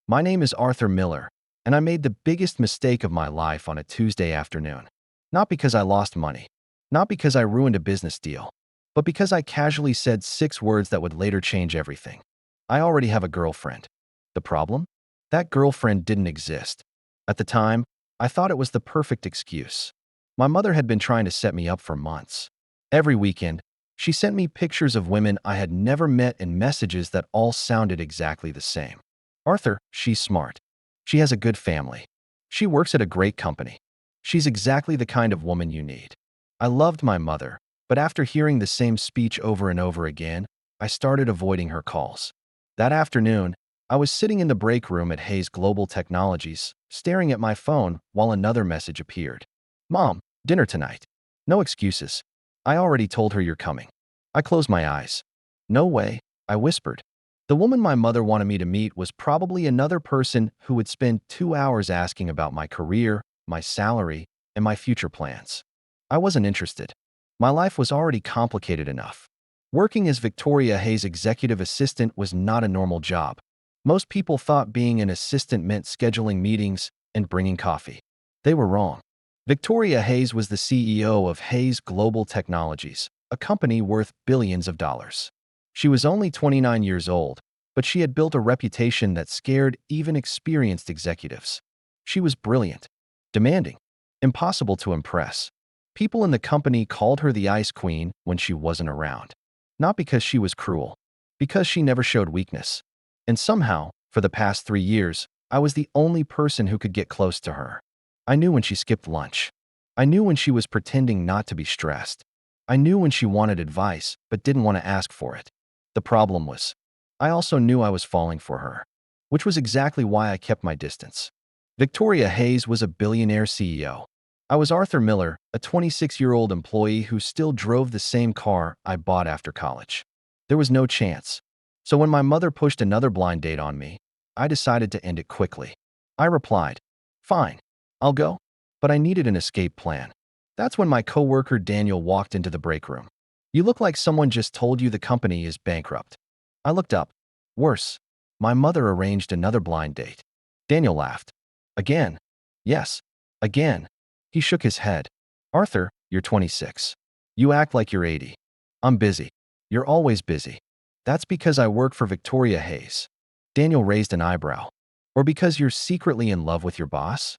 My name is Arthur Miller, and I made the biggest mistake of my life on a Tuesday afternoon. Not because I lost money, not because I ruined a business deal, but because I casually said 6 words that would later change everything. I already have a girlfriend. The problem? That girlfriend didn't exist. At the time, I thought it was the perfect excuse. My mother had been trying to set me up for months. Every weekend, she sent me pictures of women I had never met and messages that all sounded exactly the same. Arthur, she's smart. She has a good family. She works at a great company. She's exactly the kind of woman you need. I loved my mother, but after hearing the same speech over and over again, I started avoiding her calls. That afternoon, I was sitting in the break room at Hayes Global Technologies, staring at my phone while another message appeared. Mom, dinner tonight. No excuses. I already told her you're coming. I closed my eyes. No way, I whispered. The woman my mother wanted me to meet was probably another person who would spend 2 hours asking about my career, my salary, and my future plans. I wasn't interested. My life was already complicated enough. Working as Victoria Hayes' executive assistant was not a normal job. Most people thought being an assistant meant scheduling meetings and bringing coffee. They were wrong. Victoria Hayes was the CEO of Hayes Global Technologies, a company worth billions of dollars. She was only 29 years old, but she had built a reputation that scared even experienced executives. She was brilliant, demanding, impossible to impress. People in the company called her the Ice Queen when she wasn't around. Not because she was cruel, because she never showed weakness. And somehow, for the past 3 years, I was the only person who could get close to her. I knew when she skipped lunch. I knew when she was pretending not to be stressed. I knew when she wanted advice but didn't want to ask for it. The problem was, I also knew I was falling for her, which was exactly why I kept my distance. Victoria Hayes was a billionaire CEO. I was Arthur Miller, a 26-year-old employee who still drove the same car I bought after college. There was no chance. So when my mother pushed another blind date on me, I decided to end it quickly. I replied, "Fine, I'll go." But I needed an escape plan. That's when my coworker Daniel walked into the break room. "You look like someone just told you the company is bankrupt." I looked up. Worse, my mother arranged another blind date. Daniel laughed. "Again?" "Yes, again." He shook his head. "Arthur, you're 26. You act like you're 80. I'm busy. You're always busy." "That's because I work for Victoria Hayes." Daniel raised an eyebrow. "Or because you're secretly in love with your boss?"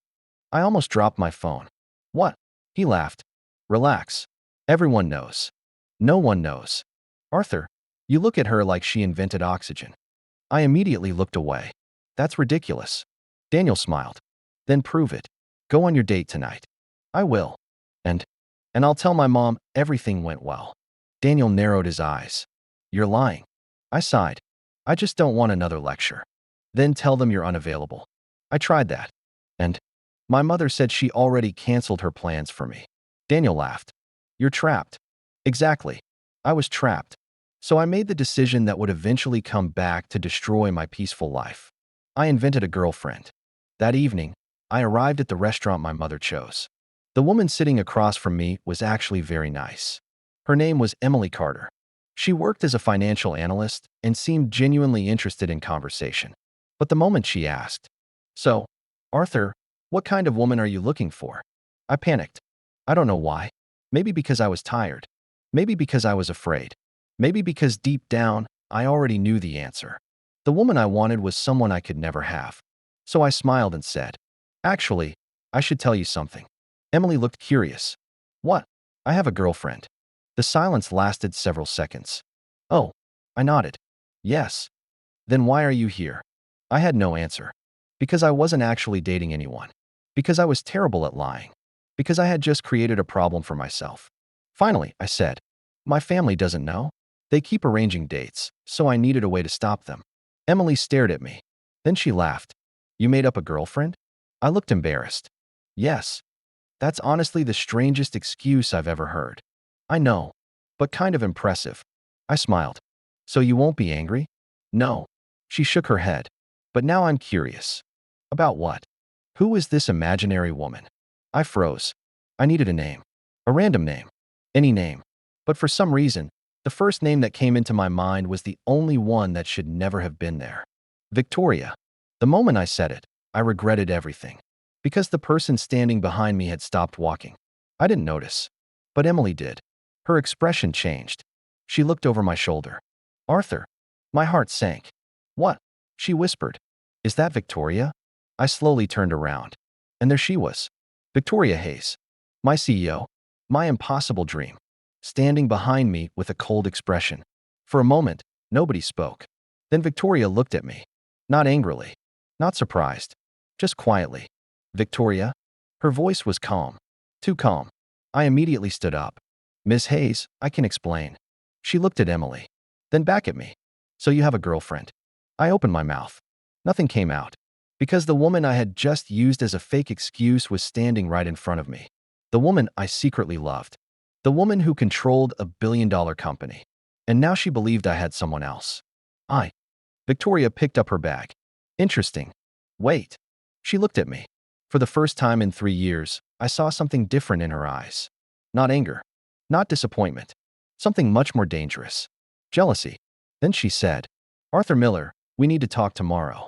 I almost dropped my phone. "What?" He laughed. "Relax. Everyone knows." "No one knows." "Arthur, you look at her like she invented oxygen." I immediately looked away. "That's ridiculous." Daniel smiled. "Then prove it. Go on your date tonight." "I will. And I'll tell my mom everything went well." Daniel narrowed his eyes. "You're lying." I sighed. "I just don't want another lecture." "Then tell them you're unavailable." I tried that. And my mother said she already canceled her plans for me. Daniel laughed. "You're trapped." Exactly. I was trapped. So I made the decision that would eventually come back to destroy my peaceful life. I invented a girlfriend. That evening, I arrived at the restaurant my mother chose. The woman sitting across from me was actually very nice. Her name was Emily Carter. She worked as a financial analyst and seemed genuinely interested in conversation. But the moment she asked, "So, Arthur, what kind of woman are you looking for?" I panicked. I don't know why. Maybe because I was tired. Maybe because I was afraid. Maybe because deep down, I already knew the answer. The woman I wanted was someone I could never have. So I smiled and said, "Actually, I should tell you something." Emily looked curious. "What?" "I have a girlfriend." The silence lasted several seconds. "Oh," I nodded. "Yes." "Then why are you here?" I had no answer. Because I wasn't actually dating anyone. Because I was terrible at lying. Because I had just created a problem for myself. Finally, I said, "My family doesn't know. They keep arranging dates, so I needed a way to stop them." Emily stared at me. Then she laughed. "You made up a girlfriend?" I looked embarrassed. "Yes." That's honestly the strangest excuse I've ever heard. I know, but kind of impressive. I smiled. "So you won't be angry?" "No." She shook her head. "But now I'm curious." "About what?" "Who is this imaginary woman?" I froze. I needed a name. A random name. Any name. But for some reason, the first name that came into my mind was the only one that should never have been there. Victoria. The moment I said it, I regretted everything. Because the person standing behind me had stopped walking. I didn't notice. But Emily did. Her expression changed. She looked over my shoulder. Arthur. My heart sank. What? She whispered. Is that Victoria? I slowly turned around. And there she was. Victoria Hayes. My CEO. My impossible dream. Standing behind me with a cold expression. For a moment, nobody spoke. Then Victoria looked at me. Not angrily. Not surprised. Just quietly. Victoria? Her voice was calm. Too calm. I immediately stood up. Miss Hayes, I can explain. She looked at Emily. Then back at me. So you have a girlfriend? I opened my mouth. Nothing came out. Because the woman I had just used as a fake excuse was standing right in front of me. The woman I secretly loved. The woman who controlled a billion-dollar company. And now she believed I had someone else. Victoria picked up her bag. Interesting. Wait. She looked at me. For the first time in 3 years, I saw something different in her eyes. Not anger. Not disappointment. Something much more dangerous. Jealousy. Then she said, Arthur Miller, we need to talk tomorrow.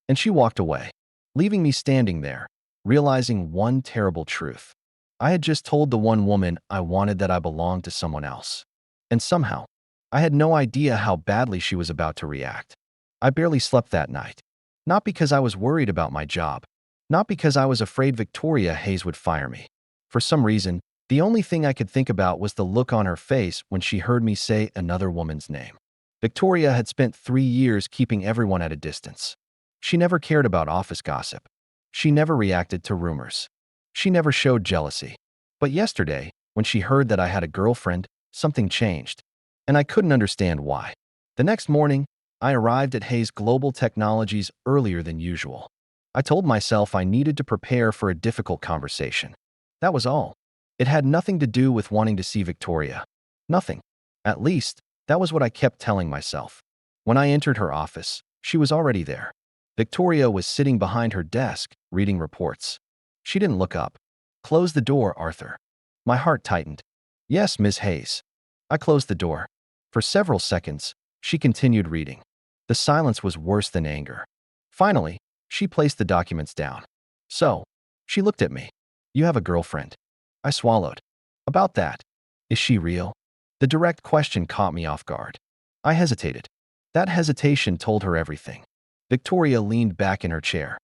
And she walked away, leaving me standing there, realizing one terrible truth. I had just told the one woman I wanted that I belonged to someone else. And somehow, I had no idea how badly she was about to react. I barely slept that night. Not because I was worried about my job. Not because I was afraid Victoria Hayes would fire me. For some reason, the only thing I could think about was the look on her face when she heard me say another woman's name. Victoria had spent 3 years keeping everyone at a distance. She never cared about office gossip. She never reacted to rumors. She never showed jealousy. But yesterday, when she heard that I had a girlfriend, something changed. And I couldn't understand why. The next morning, I arrived at Hayes Global Technologies earlier than usual. I told myself I needed to prepare for a difficult conversation. That was all. It had nothing to do with wanting to see Victoria. Nothing. At least, that was what I kept telling myself. When I entered her office, she was already there. Victoria was sitting behind her desk, reading reports. She didn't look up. Close the door, Arthur. My heart tightened. Yes, Miss Hayes. I closed the door. For several seconds, she continued reading. The silence was worse than anger. Finally, she placed the documents down. So, she looked at me. You have a girlfriend. I swallowed. About that. Is she real? The direct question caught me off guard. I hesitated. That hesitation told her everything. Victoria leaned back in her chair.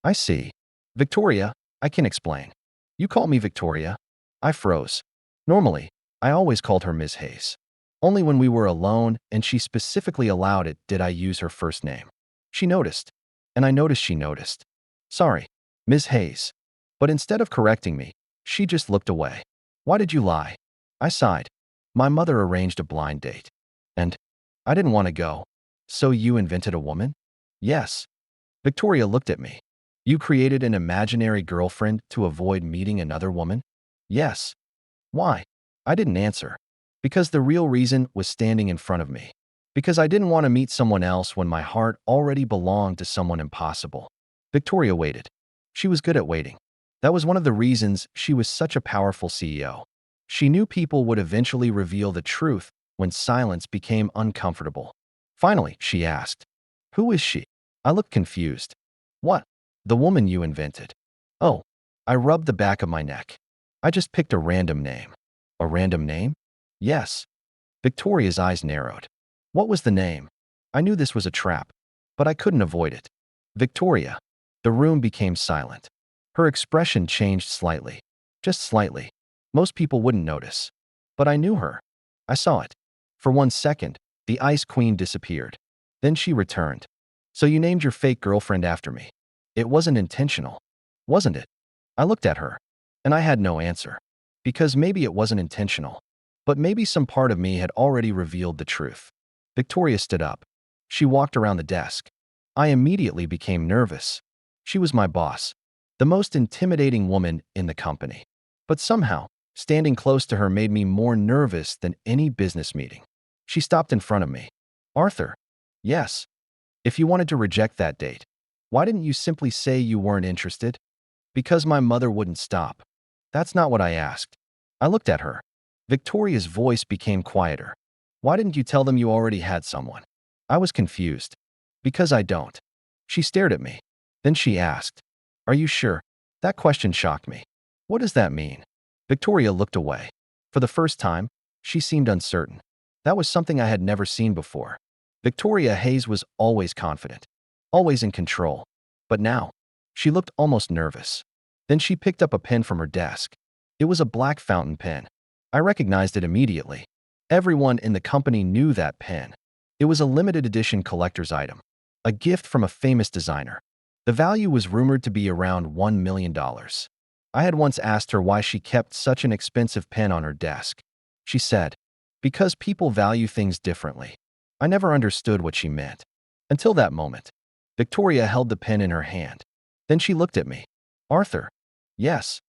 I see. Victoria, I can explain. You call me Victoria? I froze. Normally, I always called her Miss Hayes. Only when we were alone and she specifically allowed it did I use her first name. She noticed. And I noticed she noticed. Sorry, Miss Hayes. But instead of correcting me, she just looked away. Why did you lie? I sighed. My mother arranged a blind date. And I didn't want to go. So you invented a woman? Yes. Victoria looked at me. You created an imaginary girlfriend to avoid meeting another woman? Yes. Why? I didn't answer. Because the real reason was standing in front of me. Because I didn't want to meet someone else when my heart already belonged to someone impossible. Victoria waited. She was good at waiting. That was one of the reasons she was such a powerful CEO. She knew people would eventually reveal the truth when silence became uncomfortable. Finally, she asked, Who is she? I looked confused. What? The woman you invented. Oh, I rubbed the back of my neck. I just picked a random name. A random name? Yes. Victoria's eyes narrowed. What was the name? I knew this was a trap, but I couldn't avoid it. Victoria. The room became silent. Her expression changed slightly. Just slightly. Most people wouldn't notice. But I knew her. I saw it. For 1 second, the Ice Queen disappeared. Then she returned. So you named your fake girlfriend after me. It wasn't intentional, wasn't it? I looked at her, and I had no answer. Because maybe it wasn't intentional. But maybe some part of me had already revealed the truth. Victoria stood up. She walked around the desk. I immediately became nervous. She was my boss, the most intimidating woman in the company. But somehow, standing close to her made me more nervous than any business meeting. She stopped in front of me. Arthur. Yes. If you wanted to reject that date, why didn't you simply say you weren't interested? Because my mother wouldn't stop. That's not what I asked. I looked at her. Victoria's voice became quieter. Why didn't you tell them you already had someone? I was confused. Because I don't. She stared at me. Then she asked, "Are you sure?" That question shocked me. What does that mean? Victoria looked away. For the first time, she seemed uncertain. That was something I had never seen before. Victoria Hayes was always confident, always in control. But now, she looked almost nervous. Then she picked up a pen from her desk. It was a black fountain pen. I recognized it immediately. Everyone in the company knew that pen. It was a limited edition collector's item, a gift from a famous designer. The value was rumored to be around $1 million. I had once asked her why she kept such an expensive pen on her desk. She said, "Because people value things differently." I never understood what she meant. Until that moment. Victoria held the pen in her hand. Then she looked at me. "Arthur." "Yes."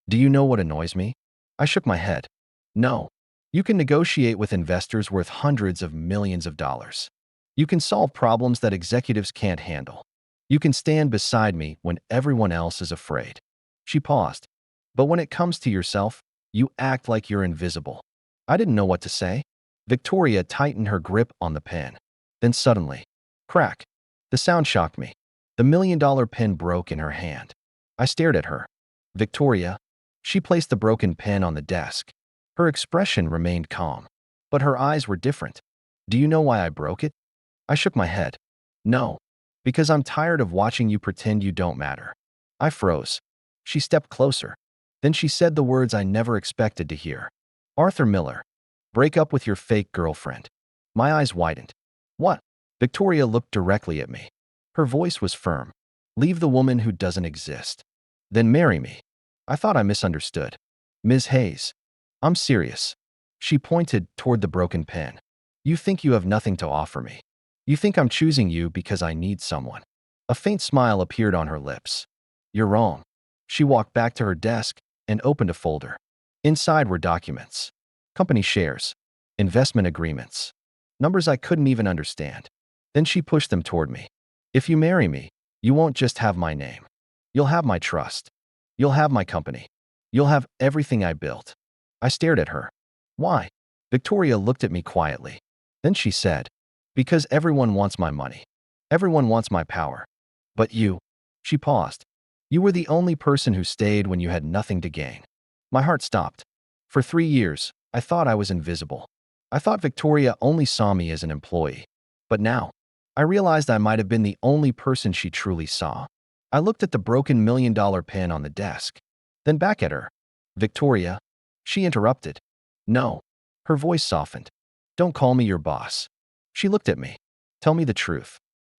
"Do you know what annoys me?" I shook my head. "No. You can negotiate with investors worth hundreds of millions of dollars. You can solve problems that executives can't handle. You can stand beside me when everyone else is afraid." She paused. "But when it comes to yourself, you act like you're invisible." I didn't know what to say. Victoria tightened her grip on the pen. Then suddenly, crack. The sound shocked me. The $1 million pen broke in her hand. I stared at her. "Victoria." She placed the broken pen on the desk. Her expression remained calm, but her eyes were different. "Do you know why I broke it?" I shook my head. "No. Because I'm tired of watching you pretend you don't matter." I froze. She stepped closer. Then she said the words I never expected to hear. "Arthur Miller, break up with your fake girlfriend." My eyes widened. "What?" Victoria looked directly at me. Her voice was firm. "Leave the woman who doesn't exist. Then marry me." I thought I misunderstood. "Ms. Hayes, I'm serious." She pointed toward the broken pen. "You think you have nothing to offer me. You think I'm choosing you because I need someone." A faint smile appeared on her lips. "You're wrong." She walked back to her desk and opened a folder. Inside were documents, company shares, investment agreements, numbers I couldn't even understand. Then she pushed them toward me. "If you marry me, you won't just have my name. You'll have my trust. You'll have my company. You'll have everything I built." I stared at her. "Why?" Victoria looked at me quietly. Then she said, "Because everyone wants my money. Everyone wants my power. But you." She paused. "You were the only person who stayed when you had nothing to gain." My heart stopped. For 3 years, I thought I was invisible. I thought Victoria only saw me as an employee. But now, I realized I might have been the only person she truly saw. I looked at the broken $1 million pen on the desk, then back at her. "Victoria." She interrupted. "No." Her voice softened. "Don't call me your boss." She looked at me. "Tell me the truth.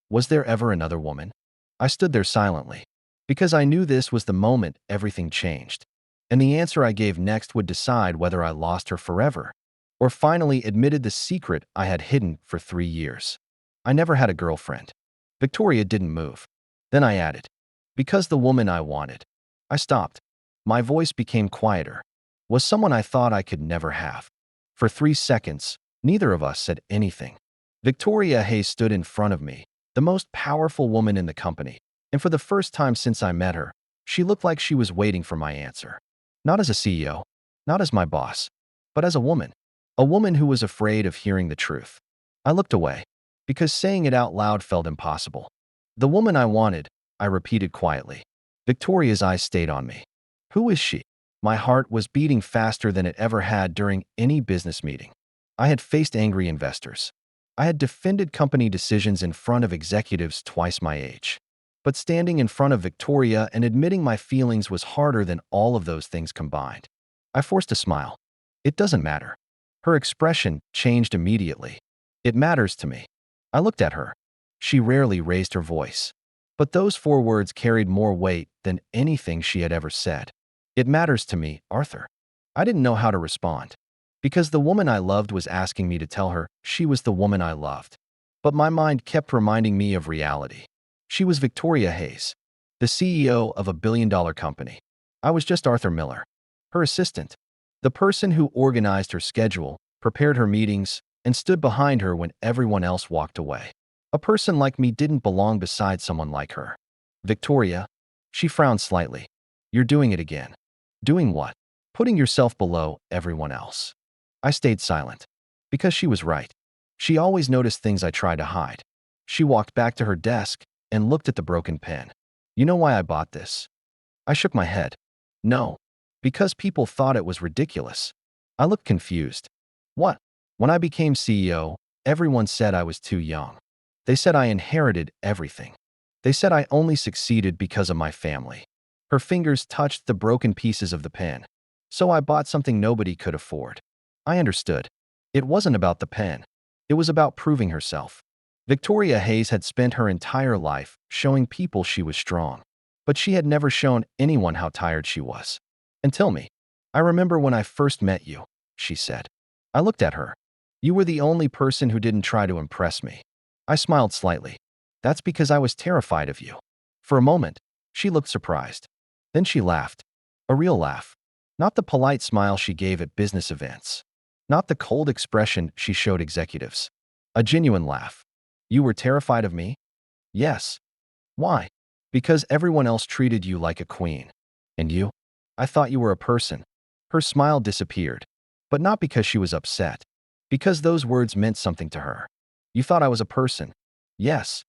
Was there ever another woman?" I stood there silently, because I knew this was the moment everything changed. And the answer I gave next would decide whether I lost her forever, or finally admitted the secret I had hidden for 3 years. I never had a girlfriend. Victoria didn't move. Then I added, "Because the woman I wanted." I stopped. My voice became quieter. Was someone I thought I could never have. For 3 seconds, neither of us said anything. Victoria Hayes stood in front of me, the most powerful woman in the company, and for the first time since I met her, she looked like she was waiting for my answer. Not as a CEO, not as my boss, but as a woman who was afraid of hearing the truth. I looked away, because saying it out loud felt impossible. "The woman I wanted," I repeated quietly. Victoria's eyes stayed on me. "Who is she?" My heart was beating faster than it ever had during any business meeting. I had faced angry investors. I had defended company decisions in front of executives twice my age. But standing in front of Victoria and admitting my feelings was harder than all of those things combined. I forced a smile. "It doesn't matter." Her expression changed immediately. "It matters to me." I looked at her. She rarely raised her voice. But those 4 words carried more weight than anything she had ever said. "It matters to me, Arthur." I didn't know how to respond, because the woman I loved was asking me to tell her she was the woman I loved. But my mind kept reminding me of reality. She was Victoria Hayes, the CEO of a billion-dollar company. I was just Arthur Miller, her assistant, the person who organized her schedule, prepared her meetings, and stood behind her when everyone else walked away. A person like me didn't belong beside someone like her. "Victoria." She frowned slightly. "You're doing it again." "Doing what?" "Putting yourself below everyone else." I stayed silent, because she was right. She always noticed things I tried to hide. She walked back to her desk and looked at the broken pen. You know why I bought this? I shook my head. No. Because people thought it was ridiculous. I looked confused. What? When I became CEO, everyone said I was too young. They said I inherited everything. They said I only succeeded because of my family. Her fingers touched the broken pieces of the pen. So I bought something nobody could afford. I understood. It wasn't about the pen. It was about proving herself. Victoria Hayes had spent her entire life showing people she was strong. But she had never shown anyone how tired she was. Until me. I remember when I first met you, she said. I looked at her. You were the only person who didn't try to impress me. I smiled slightly. That's because I was terrified of you. For a moment, she looked surprised. Then she laughed. A real laugh. Not the polite smile she gave at business events. Not the cold expression she showed executives. A genuine laugh. You were terrified of me? Yes. Why? Because everyone else treated you like a queen. And you? I thought you were a person. Her smile disappeared. But not because she was upset. Because those words meant something to her. You thought I was a person? Yes.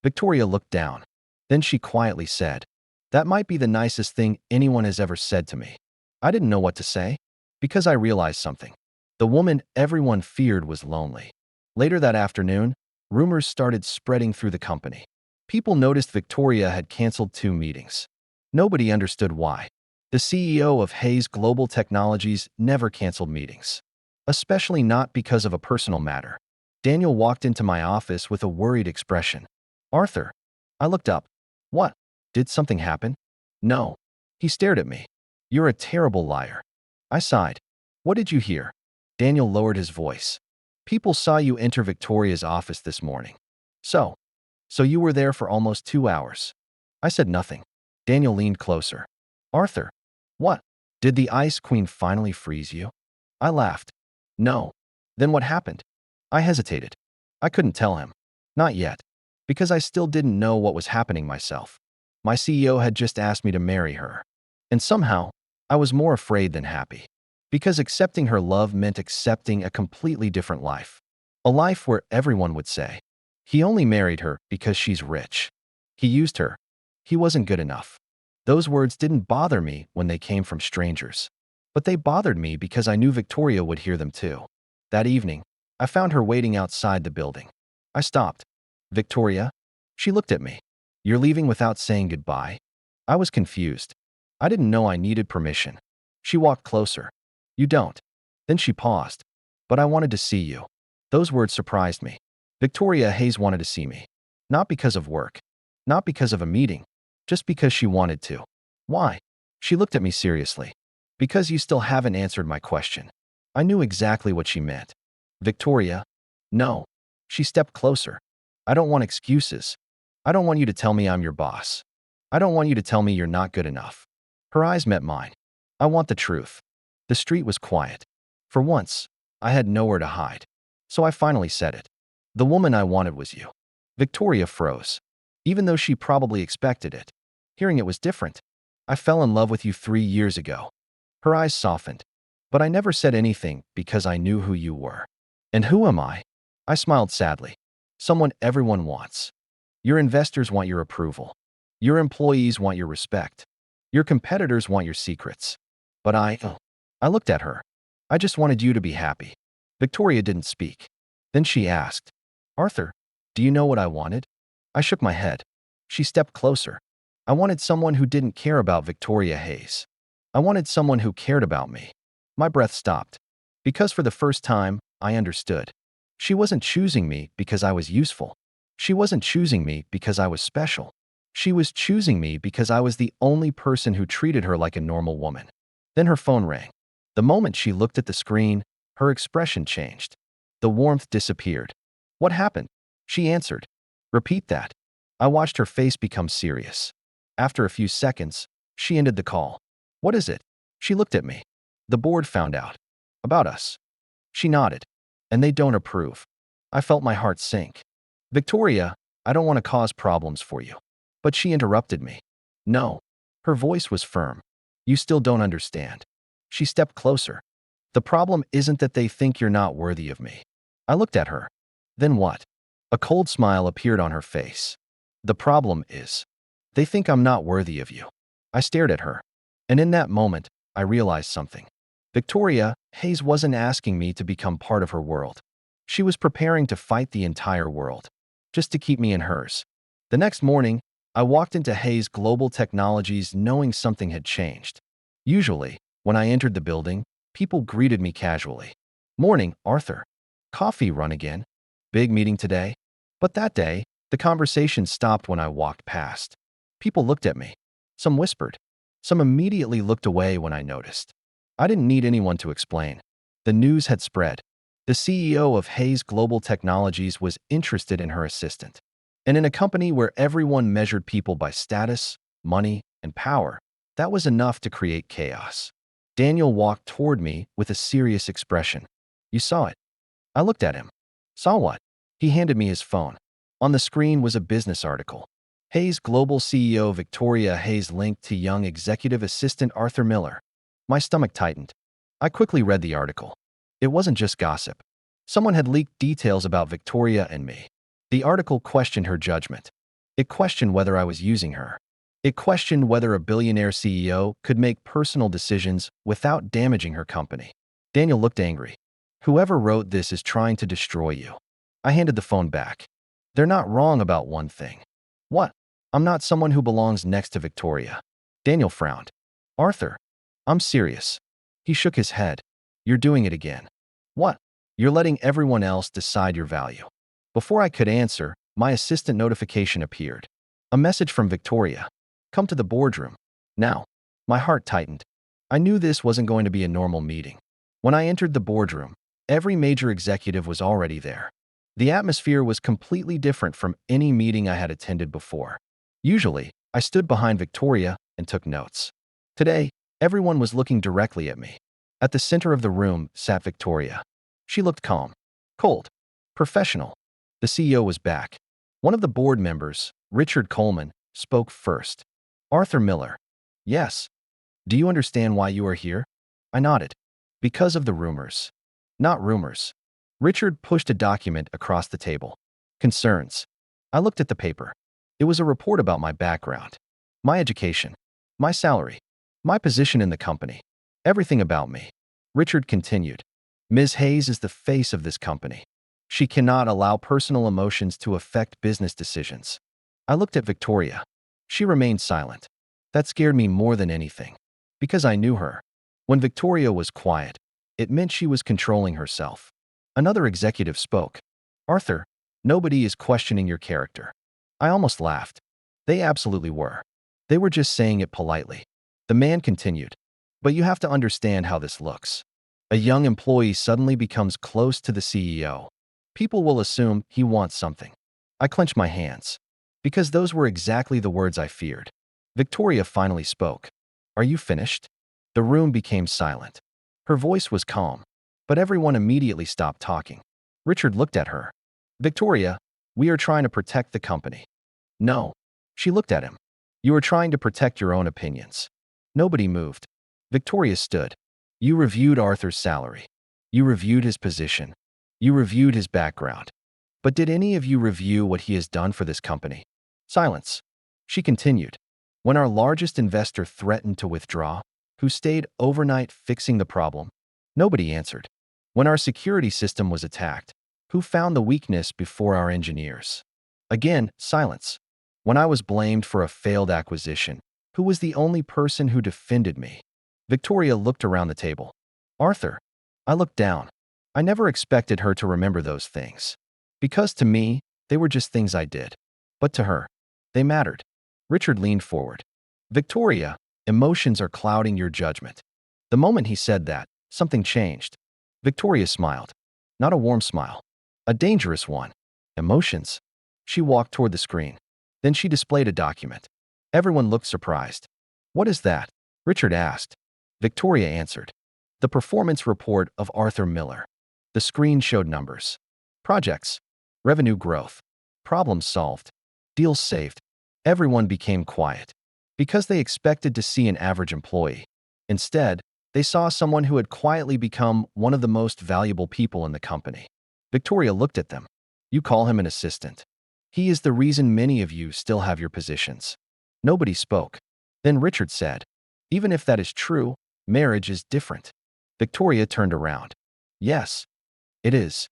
Victoria looked down. Then she quietly said, that might be the nicest thing anyone has ever said to me. I didn't know what to say. Because I realized something. The woman everyone feared was lonely. Later that afternoon, rumors started spreading through the company. People noticed Victoria had canceled 2 meetings. Nobody understood why. The CEO of Hayes Global Technologies never canceled meetings. Especially not because of a personal matter. Daniel walked into my office with a worried expression. Arthur. I looked up. What? Did something happen? No. He stared at me. You're a terrible liar. I sighed. What did you hear? Daniel lowered his voice. People saw you enter Victoria's office this morning. So you were there for almost 2 hours. I said nothing. Daniel leaned closer. Arthur. What? Did the Ice Queen finally freeze you? I laughed. No. Then what happened? I hesitated. I couldn't tell him. Not yet. Because I still didn't know what was happening myself. My CEO had just asked me to marry her. And somehow, I was more afraid than happy. Because accepting her love meant accepting a completely different life. A life where everyone would say, he only married her because she's rich. He used her. He wasn't good enough. Those words didn't bother me when they came from strangers. But they bothered me because I knew Victoria would hear them too. That evening, I found her waiting outside the building. I stopped. Victoria? She looked at me. You're leaving without saying goodbye? I was confused. I didn't know I needed permission. She walked closer. You don't. Then she paused. But I wanted to see you. Those words surprised me. Victoria Hayes wanted to see me. Not because of work. Not because of a meeting. Just because she wanted to. Why? She looked at me seriously. Because you still haven't answered my question. I knew exactly what she meant. Victoria? No. She stepped closer. I don't want excuses. I don't want you to tell me I'm your boss. I don't want you to tell me you're not good enough. Her eyes met mine. I want the truth. The street was quiet. For once, I had nowhere to hide. So I finally said it. The woman I wanted was you. Victoria froze. Even though she probably expected it. Hearing it was different. I fell in love with you 3 years ago. Her eyes softened. But I never said anything because I knew who you were. And who am I? I smiled sadly. Someone everyone wants. Your investors want your approval. Your employees want your respect. Your competitors want your secrets. But I looked at her. I just wanted you to be happy. Victoria didn't speak. Then she asked, Arthur, do you know what I wanted? I shook my head. She stepped closer. I wanted someone who didn't care about Victoria Hayes. I wanted someone who cared about me. My breath stopped. Because for the first time, I understood. She wasn't choosing me because I was useful. She wasn't choosing me because I was special. She was choosing me because I was the only person who treated her like a normal woman. Then her phone rang. The moment she looked at the screen, her expression changed. The warmth disappeared. What happened? She answered. Repeat that. I watched her face become serious. After a few seconds, she ended the call. What is it? She looked at me. The board found out. About us. She nodded. And they don't approve. I felt my heart sink. Victoria, I don't want to cause problems for you. But she interrupted me. No. Her voice was firm. You still don't understand. She stepped closer. The problem isn't that they think you're not worthy of me. I looked at her. Then what? A cold smile appeared on her face. The problem is, They think I'm not worthy of you. I stared at her. And in that moment, I realized something. Victoria Hayes wasn't asking me to become part of her world. She was preparing to fight the entire world, just to keep me in hers. The next morning, I walked into Hayes Global Technologies knowing something had changed. Usually, when I entered the building, people greeted me casually. "Morning, Arthur. Coffee run again? Big meeting today?" But that day, the conversation stopped when I walked past. People looked at me. Some whispered. Some immediately looked away when I noticed. I didn't need anyone to explain. The news had spread. The CEO of Hayes Global Technologies was interested in her assistant. And in a company where everyone measured people by status, money, and power, that was enough to create chaos. Daniel walked toward me with a serious expression. "You saw it." I looked at him. "Saw what?" He handed me his phone. On the screen was a business article. Hayes Global CEO Victoria Hayes linked to young executive assistant Arthur Miller. My stomach tightened. I quickly read the article. It wasn't just gossip. Someone had leaked details about Victoria and me. The article questioned her judgment. It questioned whether I was using her. It questioned whether a billionaire CEO could make personal decisions without damaging her company. Daniel looked angry. "Whoever wrote this is trying to destroy you." I handed the phone back. "They're not wrong about one thing." "What?" "I'm not someone who belongs next to Victoria." Daniel frowned. "Arthur, I'm serious." He shook his head. "You're doing it again." "What?" "You're letting everyone else decide your value." Before I could answer, my assistant notification appeared. A message from Victoria. "Come to the boardroom. Now." My heart tightened. I knew this wasn't going to be a normal meeting. When I entered the boardroom, every major executive was already there. The atmosphere was completely different from any meeting I had attended before. Usually, I stood behind Victoria and took notes. Today, everyone was looking directly at me. At the center of the room sat Victoria. She looked calm, cold, professional. The CEO was back. One of the board members, Richard Coleman, spoke first. "Arthur Miller." "Yes." "Do you understand why you are here?" I nodded. "Because of the rumors." "Not rumors." Richard pushed a document across the table. "Concerns." I looked at the paper. It was a report about my background, my education, my salary, my position in the company, everything about me. Richard continued. "Ms. Hayes is the face of this company. She cannot allow personal emotions to affect business decisions." I looked at Victoria. She remained silent. That scared me more than anything, because I knew her. When Victoria was quiet, it meant she was controlling herself. Another executive spoke. "Arthur, nobody is questioning your character." I almost laughed. They absolutely were. They were just saying it politely. The man continued. "But you have to understand how this looks. A young employee suddenly becomes close to the CEO. People will assume he wants something." I clenched my hands, because those were exactly the words I feared. Victoria finally spoke. "Are you finished?" The room became silent. Her voice was calm, but everyone immediately stopped talking. Richard looked at her. "Victoria, we are trying to protect the company." "No." She looked at him. "You are trying to protect your own opinions." Nobody moved. Victoria stood. "You reviewed Arthur's salary. You reviewed his position. You reviewed his background. But did any of you review what he has done for this company?" Silence. She continued. "When our largest investor threatened to withdraw, who stayed overnight fixing the problem?" Nobody answered. "When our security system was attacked, who found the weakness before our engineers?" Again, silence. "When I was blamed for a failed acquisition, who was the only person who defended me?" Victoria looked around the table. "Arthur." I looked down. I never expected her to remember those things, because to me, they were just things I did. But to her, they mattered. Richard leaned forward. "Victoria, emotions are clouding your judgment." The moment he said that, something changed. Victoria smiled. Not a warm smile. A dangerous one. "Emotions?" She walked toward the screen. Then she displayed a document. Everyone looked surprised. "What is that?" Richard asked. Victoria answered. "The performance report of Arthur Miller." The screen showed numbers. Projects. Revenue growth. Problems solved. Deals saved. Everyone became quiet. Because they expected to see an average employee. Instead, they saw someone who had quietly become one of the most valuable people in the company. Victoria looked at them. "You call him an assistant. He is the reason many of you still have your positions." Nobody spoke. Then Richard said, "Even if that is true, marriage is different." Victoria turned around. "Yes, it is."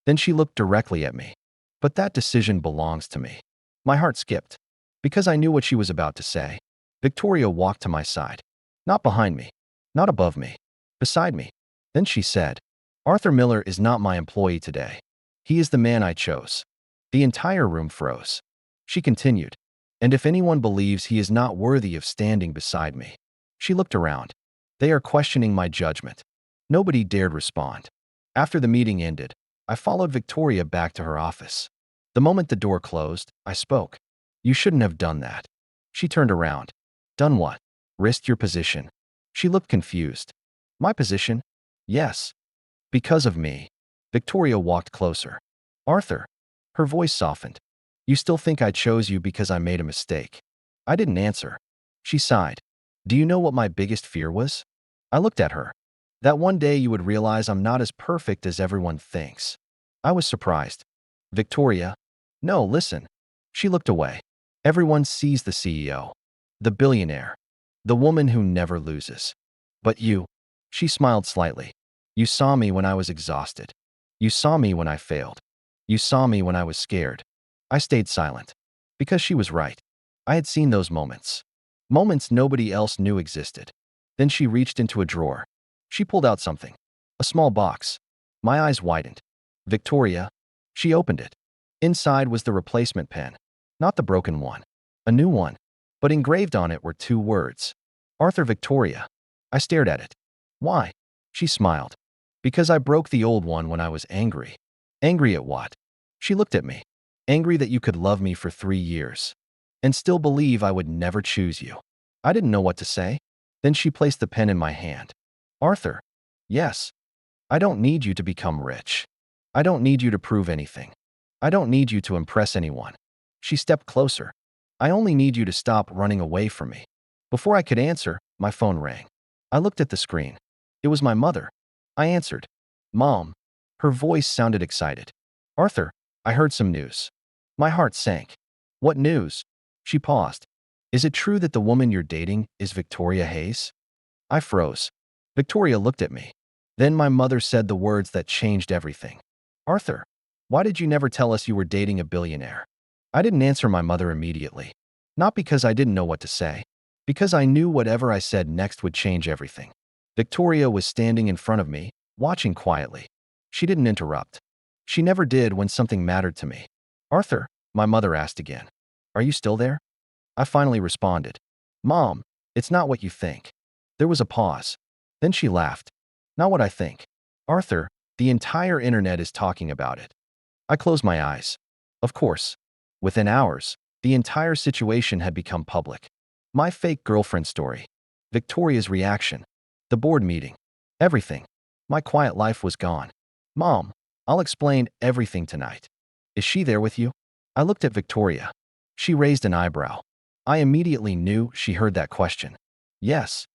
Then she looked directly at me. "But that decision belongs to me." My heart skipped. Because I knew what she was about to say, Victoria walked to my side. Not behind me. Not above me. Beside me. Then she said, "Arthur Miller is not my employee today. He is the man I chose." The entire room froze. She continued, "And if anyone believes he is not worthy of standing beside me." She looked around. "They are questioning my judgment." Nobody dared respond. After the meeting ended, I followed Victoria back to her office. The moment the door closed, I spoke. "You shouldn't have done that." She turned around. "Done what?" "Risked your position." She looked confused. "My position?" "Yes. Because of me." Victoria walked closer. "Arthur." Her voice softened. "You still think I chose you because I made a mistake?" I didn't answer. She sighed. "Do you know what my biggest fear was?" I looked at her. "That one day you would realize I'm not as perfect as everyone thinks." I was surprised. "Victoria." "No, listen." She looked away. "Everyone sees the CEO. The billionaire. The woman who never loses. But you." She smiled slightly. "You saw me when I was exhausted. You saw me when I failed. You saw me when I was scared." I stayed silent. Because she was right. I had seen those moments. Moments nobody else knew existed. Then she reached into a drawer. She pulled out something. A small box. My eyes widened. "Victoria." She opened it. Inside was the replacement pen. Not the broken one. A new one. But engraved on it were two words. "Arthur Victoria." I stared at it. "Why?" She smiled. "Because I broke the old one when I was angry." "Angry at what?" She looked at me. "Angry that you could love me for 3 years. And still believe I would never choose you." I didn't know what to say. Then she placed the pen in my hand. "Arthur." "Yes. I don't need you to become rich. I don't need you to prove anything. I don't need you to impress anyone." She stepped closer. "I only need you to stop running away from me." Before I could answer, my phone rang. I looked at the screen. It was my mother. I answered. "Mom." Her voice sounded excited. "Arthur, I heard some news." My heart sank. "What news?" She paused. "Is it true that the woman you're dating is Victoria Hayes?" I froze. Victoria looked at me. Then my mother said the words that changed everything. "Arthur, why did you never tell us you were dating a billionaire?" I didn't answer my mother immediately. Not because I didn't know what to say. Because I knew whatever I said next would change everything. Victoria was standing in front of me, watching quietly. She didn't interrupt. She never did when something mattered to me. "Arthur," my mother asked again, "are you still there?" I finally responded. "Mom, it's not what you think." There was a pause. Then she laughed. "Not what I think. Arthur, the entire internet is talking about it." I closed my eyes. Of course. Within hours, the entire situation had become public. My fake girlfriend story. Victoria's reaction. The board meeting. Everything. My quiet life was gone. "Mom, I'll explain everything tonight." "Is she there with you?" I looked at Victoria. She raised an eyebrow. I immediately knew she heard that question. "Yes."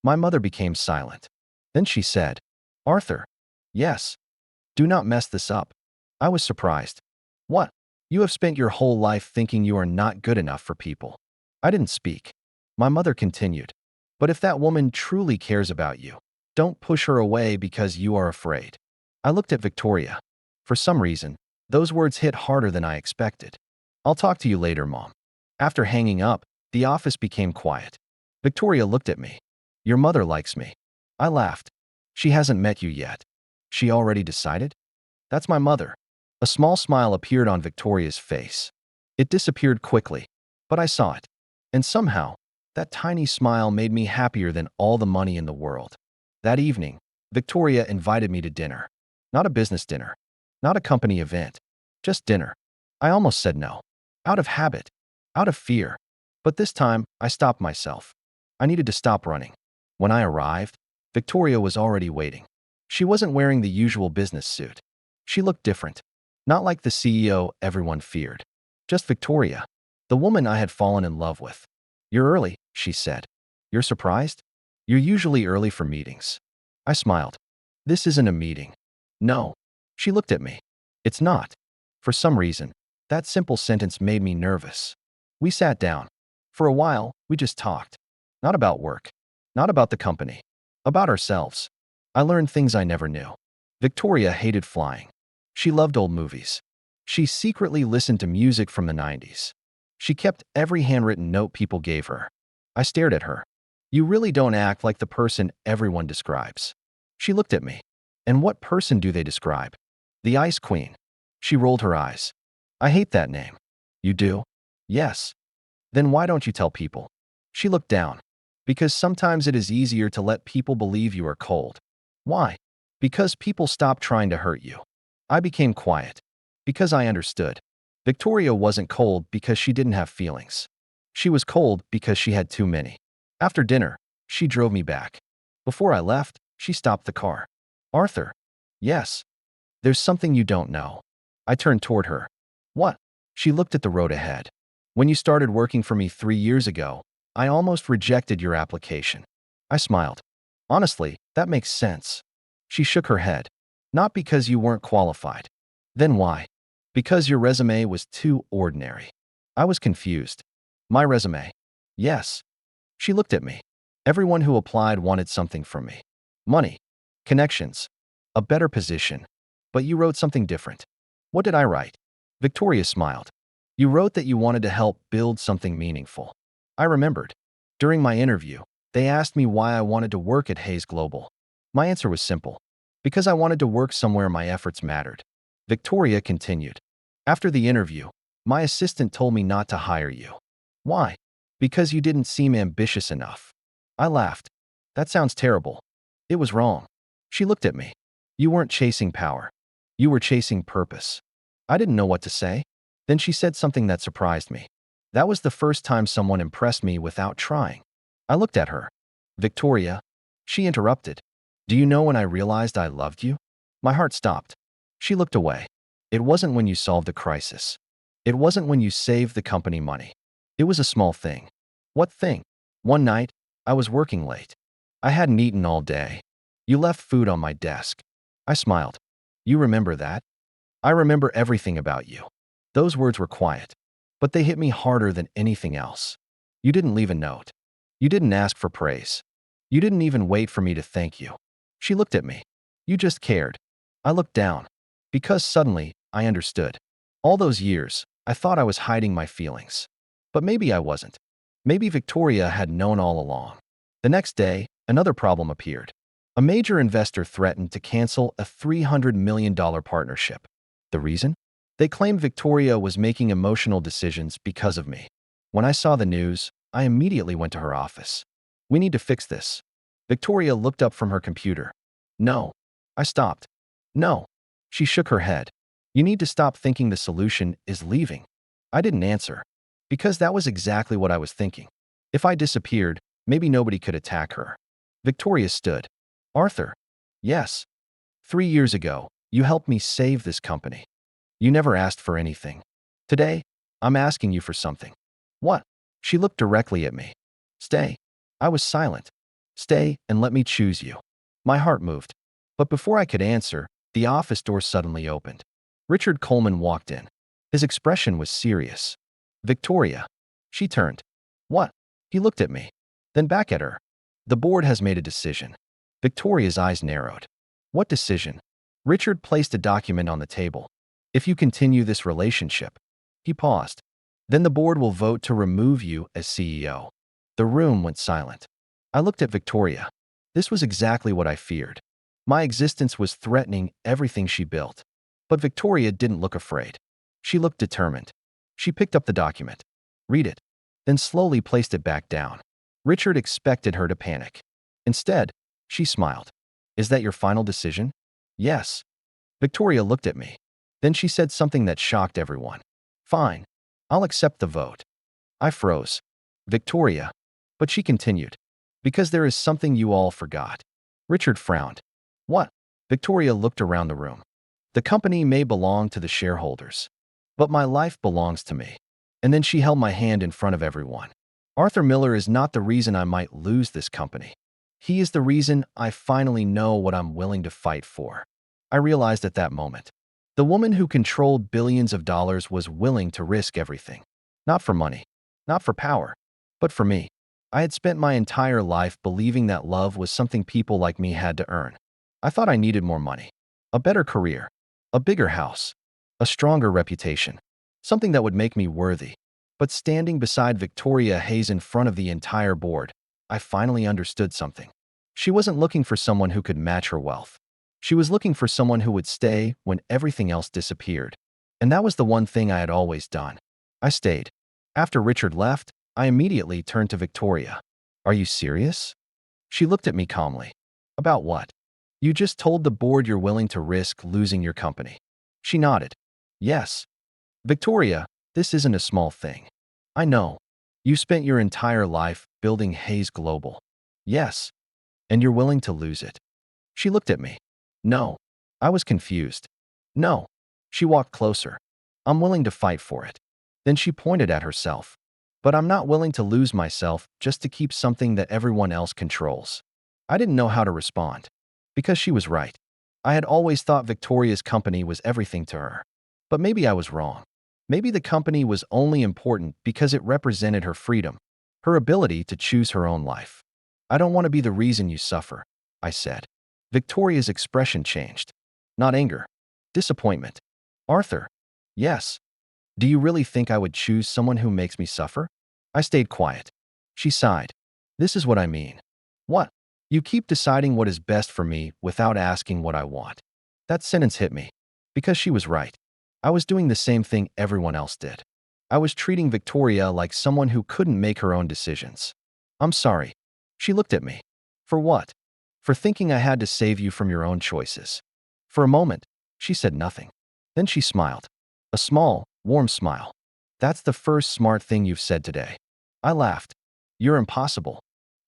My mother became silent. Then she said, "Arthur." "Yes." "Do not mess this up." I was surprised. "What?" "You have spent your whole life thinking you are not good enough for people." I didn't speak. My mother continued, "But if that woman truly cares about you, don't push her away because you are afraid." I looked at Victoria. For some reason, those words hit harder than I expected. "I'll talk to you later, Mom." After hanging up, the office became quiet. Victoria looked at me. "Your mother likes me." I laughed. "She hasn't met you yet." "She already decided?" "That's my mother." A small smile appeared on Victoria's face. It disappeared quickly, but I saw it. And somehow, that tiny smile made me happier than all the money in the world. That evening, Victoria invited me to dinner. Not a business dinner. Not a company event. Just dinner. I almost said no. Out of habit. Out of fear. But this time, I stopped myself. I needed to stop running. When I arrived, Victoria was already waiting. She wasn't wearing the usual business suit. She looked different. Not like the CEO everyone feared. Just Victoria. The woman I had fallen in love with. "You're early," she said. "You're surprised?" "You're usually early for meetings." I smiled. "This isn't a meeting." "No." She looked at me. "It's not." For some reason, that simple sentence made me nervous. We sat down. For a while, we just talked. Not about work. Not about the company. About ourselves. I learned things I never knew. Victoria hated flying. She loved old movies. She secretly listened to music from the 90s. She kept every handwritten note people gave her. I stared at her. You really don't act like the person everyone describes. She looked at me. And what person do they describe? The Ice Queen. She rolled her eyes. I hate that name. You do? Yes. Then why don't you tell people? She looked down. Because sometimes it is easier to let people believe you are cold. Why? Because people stop trying to hurt you. I became quiet. Because I understood. Victoria wasn't cold because she didn't have feelings. She was cold because she had too many. After dinner, she drove me back. Before I left, she stopped the car. Arthur. Yes. There's something you don't know. I turned toward her. What? She looked at the road ahead. When you started working for me 3 years ago, I almost rejected your application. I smiled. Honestly, that makes sense. She shook her head. Not because you weren't qualified. Then why? Because your resume was too ordinary. I was confused. My resume? Yes. She looked at me. Everyone who applied wanted something from me. Money. Connections. A better position. But you wrote something different. What did I write? Victoria smiled. You wrote that you wanted to help build something meaningful. I remembered. During my interview, they asked me why I wanted to work at Hayes Global. My answer was simple. Because I wanted to work somewhere my efforts mattered. Victoria continued. After the interview, my assistant told me not to hire you. Why? Because you didn't seem ambitious enough. I laughed. That sounds terrible. It was wrong. She looked at me. You weren't chasing power. You were chasing purpose. I didn't know what to say. Then she said something that surprised me. That was the first time someone impressed me without trying. I looked at her. Victoria. She interrupted. Do you know when I realized I loved you? My heart stopped. She looked away. It wasn't when you solved a crisis. It wasn't when you saved the company money. It was a small thing. What thing? One night, I was working late. I hadn't eaten all day. You left food on my desk. I smiled. You remember that? I remember everything about you. Those words were quiet, but they hit me harder than anything else. You didn't leave a note. You didn't ask for praise. You didn't even wait for me to thank you. She looked at me. You just cared. I looked down. Because suddenly, I understood. All those years, I thought I was hiding my feelings. But maybe I wasn't. Maybe Victoria had known all along. The next day, another problem appeared. A major investor threatened to cancel a $300 million partnership. The reason? They claimed Victoria was making emotional decisions because of me. When I saw the news, I immediately went to her office. We need to fix this. Victoria looked up from her computer. No. I stopped. No. She shook her head. You need to stop thinking the solution is leaving. I didn't answer. Because that was exactly what I was thinking. If I disappeared, maybe nobody could attack her. Victoria stood. Arthur. Yes. 3 years ago, you helped me save this company. You never asked for anything. Today, I'm asking you for something. What? She looked directly at me. Stay. I was silent. Stay and let me choose you. My heart moved. But before I could answer, the office door suddenly opened. Richard Coleman walked in. His expression was serious. Victoria. She turned. What? He looked at me. Then back at her. The board has made a decision. Victoria's eyes narrowed. What decision? Richard placed a document on the table. If you continue this relationship. He paused. Then the board will vote to remove you as CEO. The room went silent. I looked at Victoria. This was exactly what I feared. My existence was threatening everything she built. But Victoria didn't look afraid. She looked determined. She picked up the document. Read it. Then slowly placed it back down. Richard expected her to panic. Instead, she smiled. Is that your final decision? Yes. Victoria looked at me. Then she said something that shocked everyone. Fine. I'll accept the vote. I froze. Victoria. But she continued. Because there is something you all forgot. Richard frowned. What? Victoria looked around the room. The company may belong to the shareholders. But my life belongs to me. And then she held my hand in front of everyone. Arthur Miller is not the reason I might lose this company. He is the reason I finally know what I'm willing to fight for. I realized at that moment. The woman who controlled billions of dollars was willing to risk everything. Not for money. Not for power. But for me, I had spent my entire life believing that love was something people like me had to earn. I thought I needed more money, a better career, a bigger house, a stronger reputation, something that would make me worthy. But standing beside Victoria Hayes in front of the entire board, I finally understood something. She wasn't looking for someone who could match her wealth. She was looking for someone who would stay when everything else disappeared. And that was the one thing I had always done. I stayed. After Richard left, I immediately turned to Victoria. Are you serious? She looked at me calmly. About what? You just told the board you're willing to risk losing your company. She nodded. Yes. Victoria, this isn't a small thing. I know. You spent your entire life building Hayes Global. Yes. And you're willing to lose it. She looked at me. No. I was confused. No. She walked closer. I'm willing to fight for it. Then she pointed at herself. But I'm not willing to lose myself just to keep something that everyone else controls. I didn't know how to respond. Because she was right. I had always thought Victoria's company was everything to her. But maybe I was wrong. Maybe the company was only important because it represented her freedom, her ability to choose her own life. I don't want to be the reason you suffer, I said. Victoria's expression changed. Not anger. Disappointment. Arthur. Yes. Do you really think I would choose someone who makes me suffer? I stayed quiet. She sighed. This is what I mean. What? You keep deciding what is best for me without asking what I want. That sentence hit me. Because she was right. I was doing the same thing everyone else did. I was treating Victoria like someone who couldn't make her own decisions. I'm sorry. She looked at me. For what? For thinking I had to save you from your own choices. For a moment, she said nothing. Then she smiled. A small, warm smile. That's the first smart thing you've said today. I laughed. You're impossible.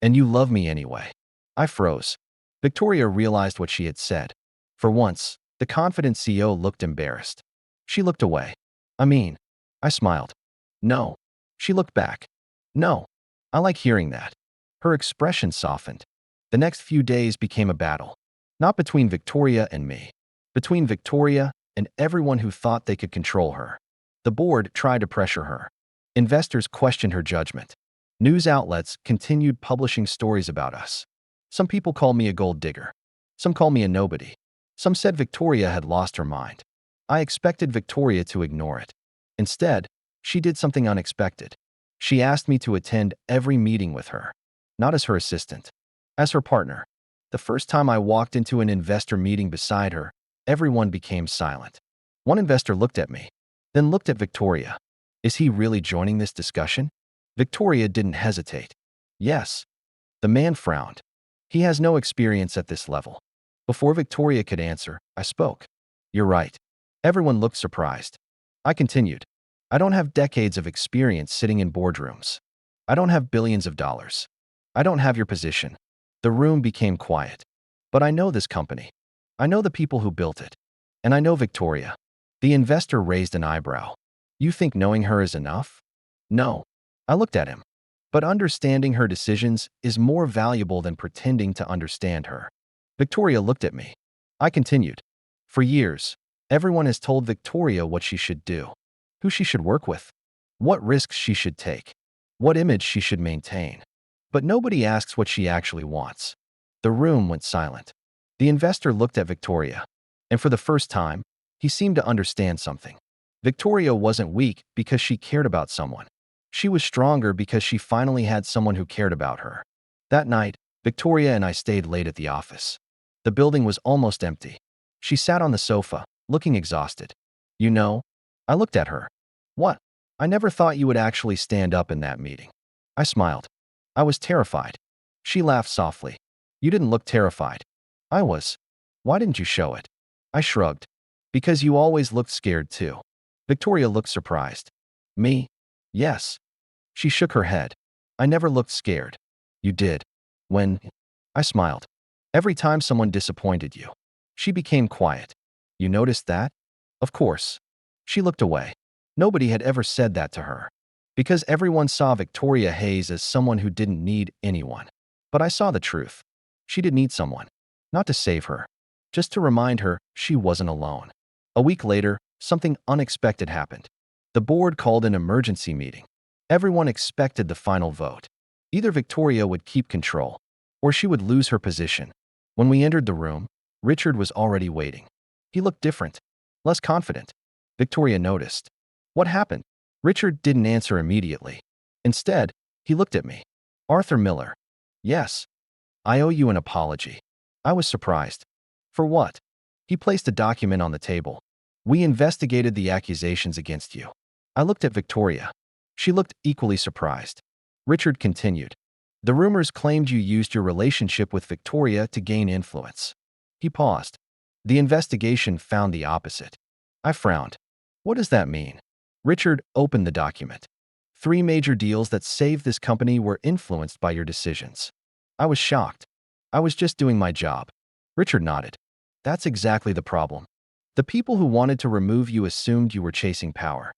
And you love me anyway. I froze. Victoria realized what she had said. For once, the confident CEO looked embarrassed. She looked away. I smiled. No. She looked back. No. I like hearing that. Her expression softened. The next few days became a battle. Not between Victoria and me. Between Victoria and everyone who thought they could control her. The board tried to pressure her. Investors questioned her judgment. News outlets continued publishing stories about us. Some people called me a gold digger. Some called me a nobody. Some said Victoria had lost her mind. I expected Victoria to ignore it. Instead, she did something unexpected. She asked me to attend every meeting with her. Not as her assistant. As her partner. The first time I walked into an investor meeting beside her, everyone became silent. One investor looked at me, then looked at Victoria. Is he really joining this discussion? Victoria didn't hesitate. Yes. The man frowned. He has no experience at this level. Before Victoria could answer, I spoke. You're right. Everyone looked surprised. I continued. I don't have decades of experience sitting in boardrooms. I don't have billions of dollars. I don't have your position. The room became quiet. But I know this company. I know the people who built it. And I know Victoria. The investor raised an eyebrow. You think knowing her is enough? No. I looked at him. But understanding her decisions is more valuable than pretending to understand her. Victoria looked at me. I continued. For years, everyone has told Victoria what she should do, who she should work with, what risks she should take, what image she should maintain. But nobody asks what she actually wants. The room went silent. The investor looked at Victoria. And for the first time, he seemed to understand something. Victoria wasn't weak because she cared about someone. She was stronger because she finally had someone who cared about her. That night, Victoria and I stayed late at the office. The building was almost empty. She sat on the sofa, looking exhausted. You know, I looked at her. What? I never thought you would actually stand up in that meeting. I smiled. I was terrified. She laughed softly. You didn't look terrified. I was. Why didn't you show it? I shrugged. Because you always looked scared too. Victoria looked surprised. Me? Yes. She shook her head. I never looked scared. You did. When? I smiled. Every time someone disappointed you. She became quiet. You noticed that? Of course. She looked away. Nobody had ever said that to her. Because everyone saw Victoria Hayes as someone who didn't need anyone. But I saw the truth. She did need someone. Not to save her. Just to remind her she wasn't alone. A week later, something unexpected happened. The board called an emergency meeting. Everyone expected the final vote. Either Victoria would keep control, or she would lose her position. When we entered the room, Richard was already waiting. He looked different, less confident. Victoria noticed. What happened? Richard didn't answer immediately. Instead, he looked at me. Arthur Miller. Yes. I owe you an apology. I was surprised. For what? He placed a document on the table. We investigated the accusations against you. I looked at Victoria. She looked equally surprised. Richard continued. The rumors claimed you used your relationship with Victoria to gain influence. He paused. The investigation found the opposite. I frowned. What does that mean? Richard opened the document. 3 major deals that saved this company were influenced by your decisions. I was shocked. I was just doing my job. Richard nodded. That's exactly the problem. The people who wanted to remove you assumed you were chasing power.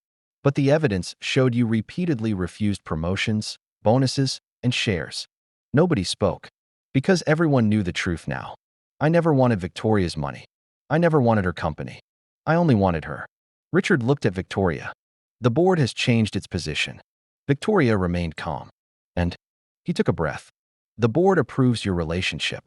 But the evidence showed you repeatedly refused promotions, bonuses, and shares. Nobody spoke. Because everyone knew the truth now. I never wanted Victoria's money. I never wanted her company. I only wanted her. Richard looked at Victoria. The board has changed its position. Victoria remained calm. And he took a breath. The board approves your relationship.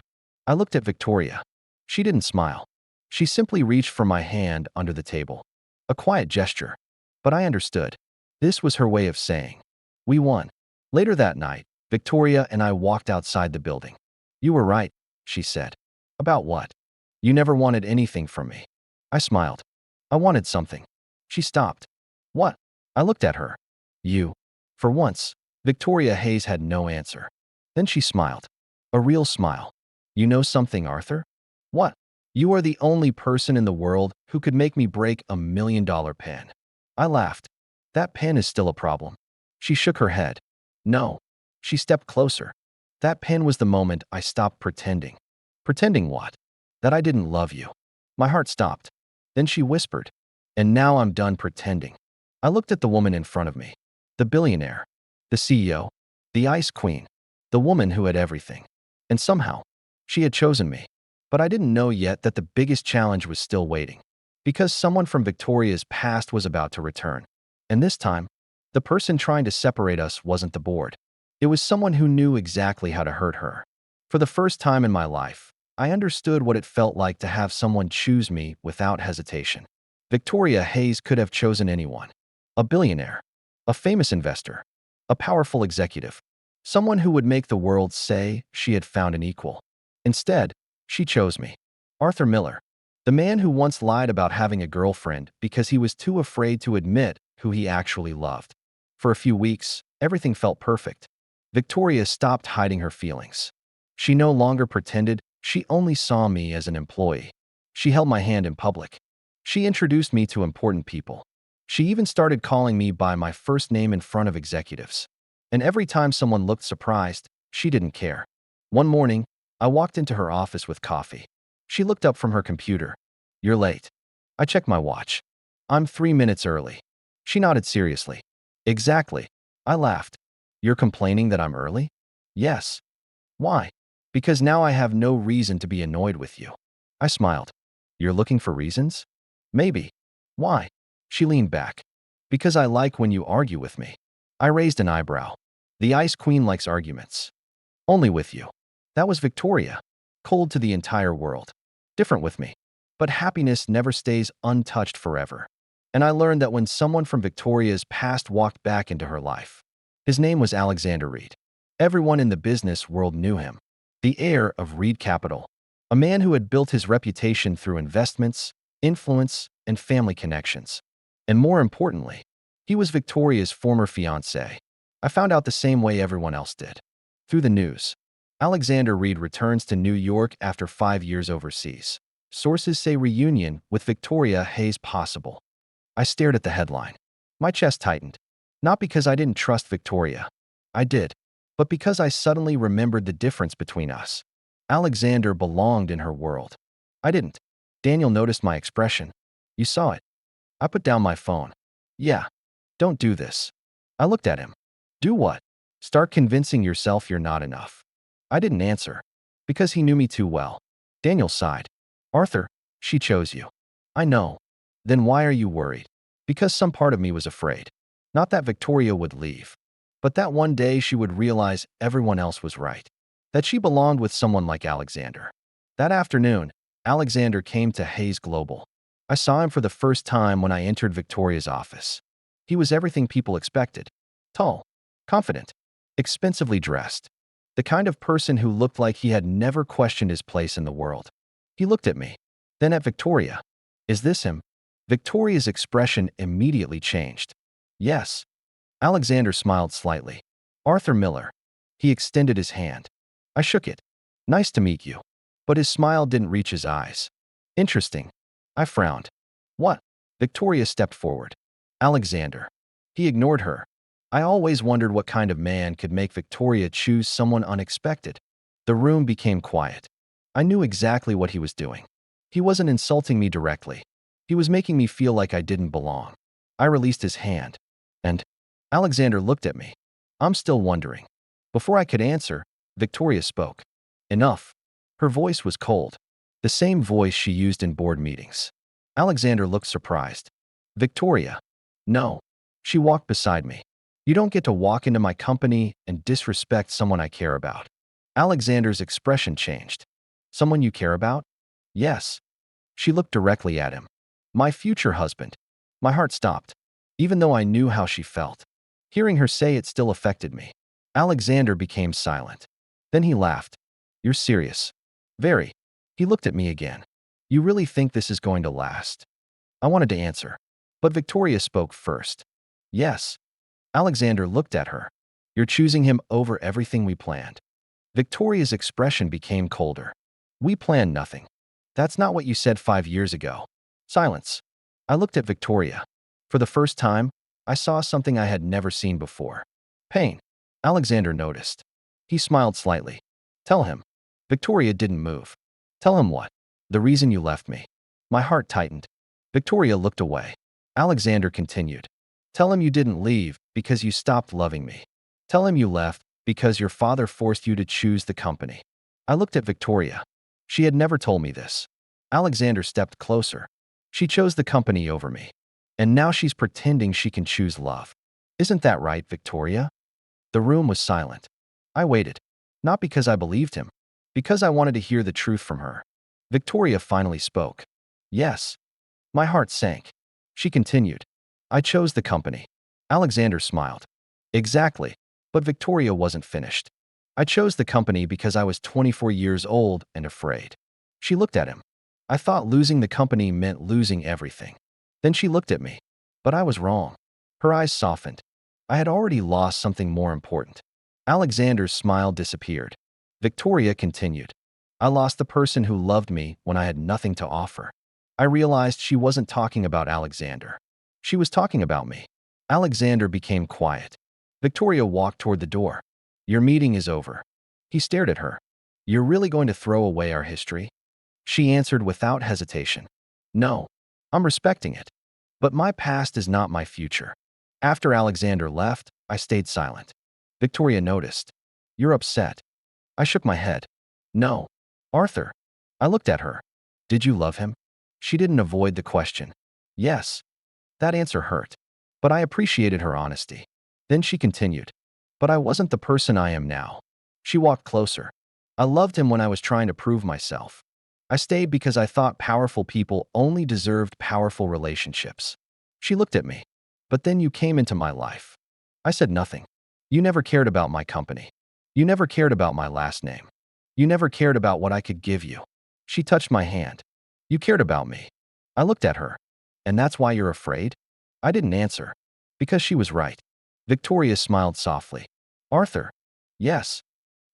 I looked at Victoria. She didn't smile. She simply reached for my hand under the table. A quiet gesture. But I understood. This was her way of saying, we won. Later that night, Victoria and I walked outside the building. You were right, she said. About what? You never wanted anything from me. I smiled. I wanted something. She stopped. What? I looked at her. You. For once, Victoria Hayes had no answer. Then she smiled. A real smile. You know something, Arthur? What? You are the only person in the world who could make me break $1 million pen. I laughed. That pen is still a problem. She shook her head. No. She stepped closer. That pen was the moment I stopped pretending. Pretending what? That I didn't love you. My heart stopped. Then she whispered. And now I'm done pretending. I looked at the woman in front of me. The billionaire. The CEO. The ice queen. The woman who had everything. And somehow, she had chosen me. But I didn't know yet that the biggest challenge was still waiting. Because someone from Victoria's past was about to return. And this time, the person trying to separate us wasn't the board. It was someone who knew exactly how to hurt her. For the first time in my life, I understood what it felt like to have someone choose me without hesitation. Victoria Hayes could have chosen anyone. A billionaire. A famous investor. A powerful executive. Someone who would make the world say she had found an equal. Instead, she chose me. Arthur Miller. The man who once lied about having a girlfriend because he was too afraid to admit who he actually loved. For a few weeks, everything felt perfect. Victoria stopped hiding her feelings. She no longer pretended, she only saw me as an employee. She held my hand in public. She introduced me to important people. She even started calling me by my first name in front of executives. And every time someone looked surprised, she didn't care. One morning, I walked into her office with coffee. She looked up from her computer. You're late. I checked my watch. I'm 3 minutes early. She nodded seriously. Exactly. I laughed. You're complaining that I'm early? Yes. Why? Because now I have no reason to be annoyed with you. I smiled. You're looking for reasons? Maybe. Why? She leaned back. Because I like when you argue with me. I raised an eyebrow. The Ice Queen likes arguments. Only with you. That was Victoria. Cold to the entire world. Different with me. But happiness never stays untouched forever. And I learned that when someone from Victoria's past walked back into her life. His name was Alexander Reed. Everyone in the business world knew him. The heir of Reed Capital. A man who had built his reputation through investments, influence, and family connections. And more importantly, he was Victoria's former fiancé. I found out the same way everyone else did. Through the news. Alexander Reed returns to New York after 5 years overseas. Sources say reunion with Victoria Hayes possible. I stared at the headline. My chest tightened. Not because I didn't trust Victoria. I did. But because I suddenly remembered the difference between us. Alexander belonged in her world. I didn't. Daniel noticed my expression. You saw it. I put down my phone. Yeah. Don't do this. I looked at him. Do what? Start convincing yourself you're not enough. I didn't answer. Because he knew me too well. Daniel sighed. Arthur, she chose you. I know. Then why are you worried? Because some part of me was afraid. Not that Victoria would leave. But that one day she would realize everyone else was right, that she belonged with someone like Alexander. That afternoon, Alexander came to Hayes Global. I saw him for the first time when I entered Victoria's office. He was everything people expected. Tall, confident, expensively dressed. The kind of person who looked like he had never questioned his place in the world. He looked at me, then at Victoria. Is this him? Victoria's expression immediately changed. Yes. Alexander smiled slightly. Arthur Miller. He extended his hand. I shook it. Nice to meet you. But his smile didn't reach his eyes. Interesting. I frowned. What? Victoria stepped forward. Alexander. He ignored her. I always wondered what kind of man could make Victoria choose someone unexpected. The room became quiet. I knew exactly what he was doing. He wasn't insulting me directly. He was making me feel like I didn't belong. I released his hand. And Alexander looked at me. I'm still wondering. Before I could answer, Victoria spoke. Enough. Her voice was cold. The same voice she used in board meetings. Alexander looked surprised. Victoria. No. She walked beside me. You don't get to walk into my company and disrespect someone I care about. Alexander's expression changed. Someone you care about? Yes. She looked directly at him. My future husband. My heart stopped, even though I knew how she felt. Hearing her say it still affected me. Alexander became silent. Then he laughed. You're serious. Very. He looked at me again. You really think this is going to last? I wanted to answer, but Victoria spoke first. Yes. Alexander looked at her. You're choosing him over everything we planned. Victoria's expression became colder. We planned nothing. That's not what you said 5 years ago. Silence. I looked at Victoria. For the first time, I saw something I had never seen before. Pain. Alexander noticed. He smiled slightly. Tell him. Victoria didn't move. Tell him what? The reason you left me. My heart tightened. Victoria looked away. Alexander continued. Tell him you didn't leave because you stopped loving me. Tell him you left because your father forced you to choose the company. I looked at Victoria. She had never told me this. Alexander stepped closer. She chose the company over me. And now she's pretending she can choose love. Isn't that right, Victoria? The room was silent. I waited. Not because I believed him. Because I wanted to hear the truth from her. Victoria finally spoke. Yes. My heart sank. She continued. I chose the company. Alexander smiled. Exactly. But Victoria wasn't finished. I chose the company because I was 24 years old and afraid. She looked at him. I thought losing the company meant losing everything. Then she looked at me. But I was wrong. Her eyes softened. I had already lost something more important. Alexander's smile disappeared. Victoria continued. I lost the person who loved me when I had nothing to offer. I realized she wasn't talking about Alexander. She was talking about me. Alexander became quiet. Victoria walked toward the door. Your meeting is over. He stared at her. You're really going to throw away our history? She answered without hesitation. No. I'm respecting it. But my past is not my future. After Alexander left, I stayed silent. Victoria noticed. You're upset. I shook my head. No. Arthur. I looked at her. Did you love him? She didn't avoid the question. Yes. That answer hurt. But I appreciated her honesty. Then she continued. But I wasn't the person I am now. She walked closer. I loved him when I was trying to prove myself. I stayed because I thought powerful people only deserved powerful relationships. She looked at me. But then you came into my life. I said nothing. You never cared about my company. You never cared about my last name. You never cared about what I could give you. She touched my hand. You cared about me. I looked at her. And that's why you're afraid? I didn't answer. Because she was right. Victoria smiled softly. Arthur. Yes.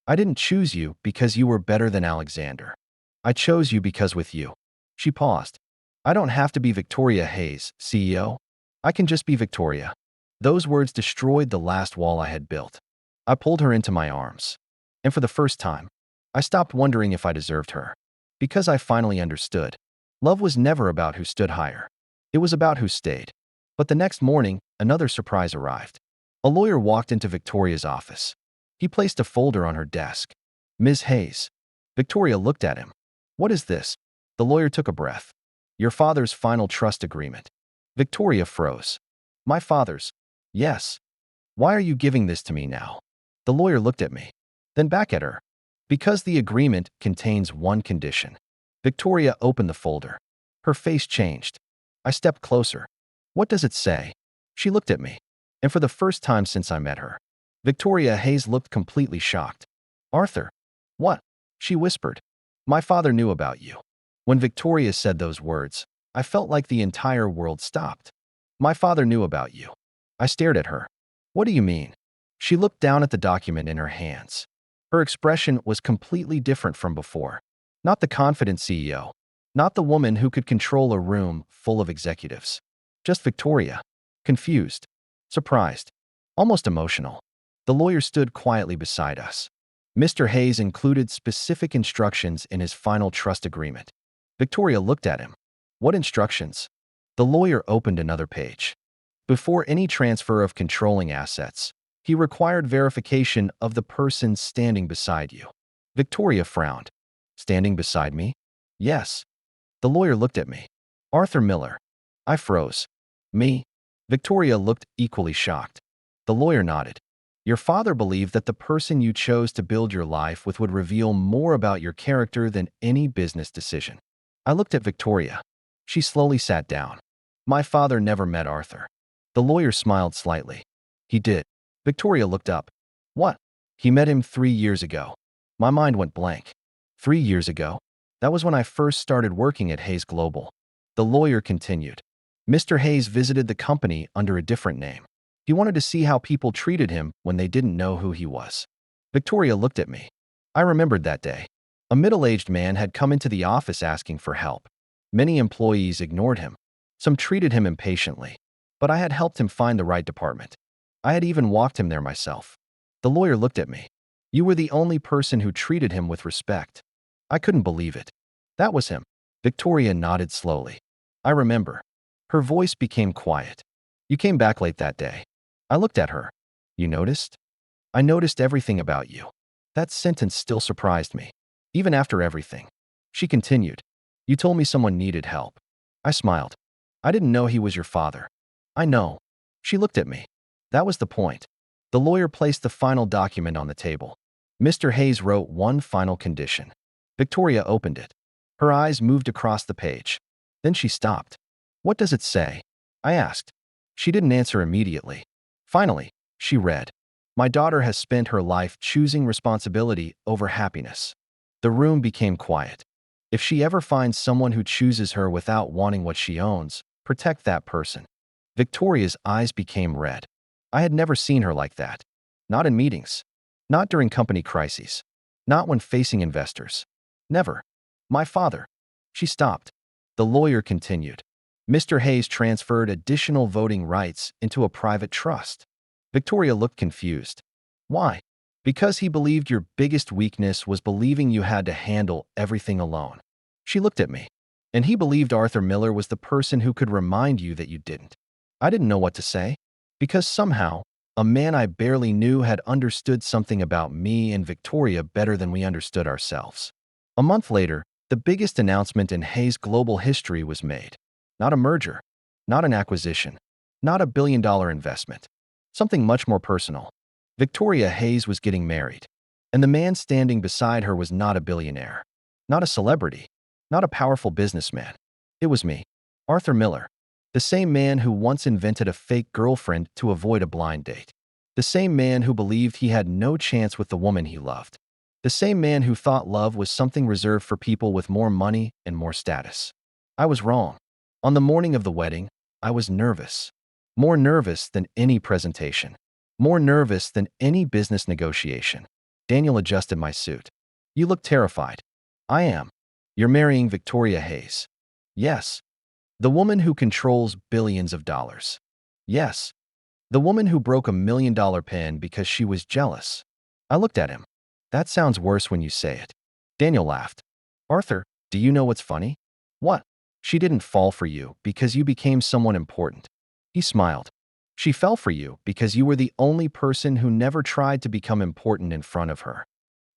I didn't choose you because you were better than Alexander. I chose you because with you. She paused. I don't have to be Victoria Hayes, CEO. I can just be Victoria. Those words destroyed the last wall I had built. I pulled her into my arms. And for the first time, I stopped wondering if I deserved her. Because I finally understood. Love was never about who stood higher. It was about who stayed. But the next morning, another surprise arrived. A lawyer walked into Victoria's office. He placed a folder on her desk. Ms. Hayes. Victoria looked at him. What is this? The lawyer took a breath. Your father's final trust agreement. Victoria froze. My father's? Yes. Why are you giving this to me now? The lawyer looked at me, then back at her. Because the agreement contains one condition. Victoria opened the folder. Her face changed. I stepped closer. What does it say? She looked at me. And for the first time since I met her, Victoria Hayes looked completely shocked. Arthur. What? She whispered. My father knew about you. When Victoria said those words, I felt like the entire world stopped. My father knew about you. I stared at her. What do you mean? She looked down at the document in her hands. Her expression was completely different from before. Not the confident CEO. Not the woman who could control a room full of executives. Just Victoria. Confused. Surprised. Almost emotional. The lawyer stood quietly beside us. Mr. Hayes included specific instructions in his final trust agreement. Victoria looked at him. What instructions? The lawyer opened another page. Before any transfer of controlling assets, he required verification of the person standing beside you. Victoria frowned. Standing beside me? Yes. The lawyer looked at me. Arthur Miller. I froze. Me? Victoria looked equally shocked. The lawyer nodded. Your father believed that the person you chose to build your life with would reveal more about your character than any business decision. I looked at Victoria. She slowly sat down. My father never met Arthur. The lawyer smiled slightly. He did. Victoria looked up. What? He met him 3 years ago. My mind went blank. 3 years ago? That was when I first started working at Hayes Global. The lawyer continued. Mr. Hayes visited the company under a different name. He wanted to see how people treated him when they didn't know who he was. Victoria looked at me. I remembered that day. A middle-aged man had come into the office asking for help. Many employees ignored him. Some treated him impatiently. But I had helped him find the right department. I had even walked him there myself. The lawyer looked at me. You were the only person who treated him with respect. I couldn't believe it. That was him. Victoria nodded slowly. I remember. Her voice became quiet. You came back late that day. I looked at her. You noticed? I noticed everything about you. That sentence still surprised me. Even after everything. She continued. You told me someone needed help. I smiled. I didn't know he was your father. I know. She looked at me. That was the point. The lawyer placed the final document on the table. Mr. Hayes wrote one final condition. Victoria opened it. Her eyes moved across the page. Then she stopped. What does it say? I asked. She didn't answer immediately. Finally, she read. My daughter has spent her life choosing responsibility over happiness. The room became quiet. If she ever finds someone who chooses her without wanting what she owns, protect that person. Victoria's eyes became red. I had never seen her like that. Not in meetings. Not during company crises. Not when facing investors. Never. My father. She stopped. The lawyer continued. Mr. Hayes transferred additional voting rights into a private trust. Victoria looked confused. Why? Because he believed your biggest weakness was believing you had to handle everything alone. She looked at me. And he believed Arthur Miller was the person who could remind you that you didn't. I didn't know what to say. Because somehow, a man I barely knew had understood something about me and Victoria better than we understood ourselves. A month later, the biggest announcement in Hayes Global history was made. Not a merger. Not an acquisition. Not $1 billion investment. Something much more personal. Victoria Hayes was getting married. And the man standing beside her was not a billionaire. Not a celebrity. Not a powerful businessman. It was me, Arthur Miller. The same man who once invented a fake girlfriend to avoid a blind date. The same man who believed he had no chance with the woman he loved. The same man who thought love was something reserved for people with more money and more status. I was wrong. On the morning of the wedding, I was nervous. More nervous than any presentation. More nervous than any business negotiation. Daniel adjusted my suit. You look terrified. I am. You're marrying Victoria Hayes. Yes. The woman who controls billions of dollars. Yes. The woman who broke $1 million pen because she was jealous. I looked at him. That sounds worse when you say it. Daniel laughed. Arthur, do you know what's funny? What? She didn't fall for you because you became someone important. He smiled. She fell for you because you were the only person who never tried to become important in front of her.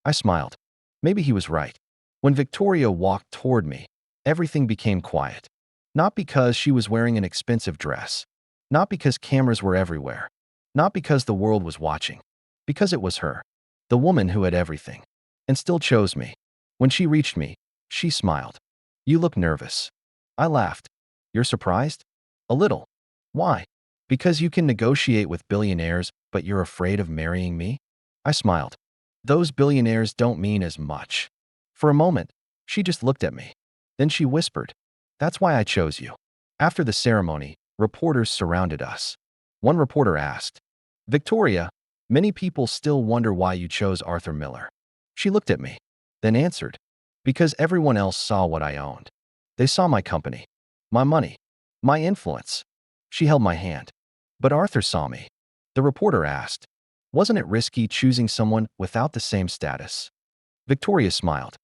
I smiled. Maybe he was right. When Victoria walked toward me, everything became quiet. Not because she was wearing an expensive dress. Not because cameras were everywhere. Not because the world was watching, because it was her, the woman who had everything, and still chose me. When she reached me, she smiled. You look nervous. I laughed. You're surprised? A little. Why? Because you can negotiate with billionaires, but you're afraid of marrying me? I smiled. Those billionaires don't mean as much. For a moment, she just looked at me. Then she whispered, "That's why I chose you." After the ceremony, reporters surrounded us. One reporter asked, "Victoria, many people still wonder why you chose Arthur Miller." She looked at me, then answered, "Because everyone else saw what I owned. They saw my company, my money, my influence." She held my hand. "But Arthur saw me." The reporter asked, "Wasn't it risky choosing someone without the same status?" Victoria smiled.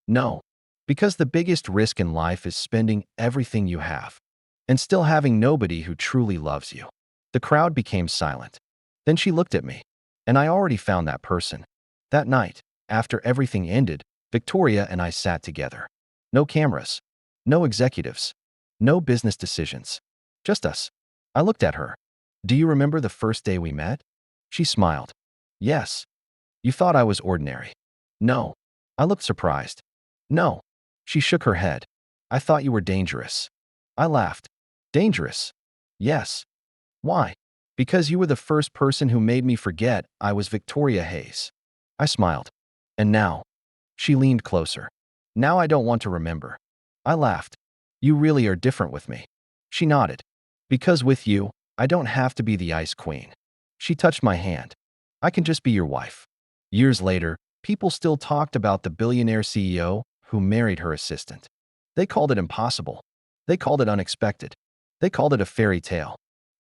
"No, because the biggest risk in life is spending everything you have and still having nobody who truly loves you." The crowd became silent. Then she looked at me, and I already found that person. That night, after everything ended, Victoria and I sat together. No cameras, no executives, no business decisions. Just us. I looked at her. "Do you remember the first day we met?" She smiled. "Yes." "You thought I was ordinary." "No." I looked surprised. "No." She shook her head. "I thought you were dangerous." I laughed. "Dangerous?" "Yes." "Why?" "Because you were the first person who made me forget I was Victoria Hayes." I smiled. "And now?" She leaned closer. "Now I don't want to remember." I laughed. "You really are different with me." She nodded. "Because with you, I don't have to be the ice queen." She touched my hand. "I can just be your wife." Years later, people still talked about the billionaire CEO who married her assistant. They called it impossible. They called it unexpected. They called it a fairy tale.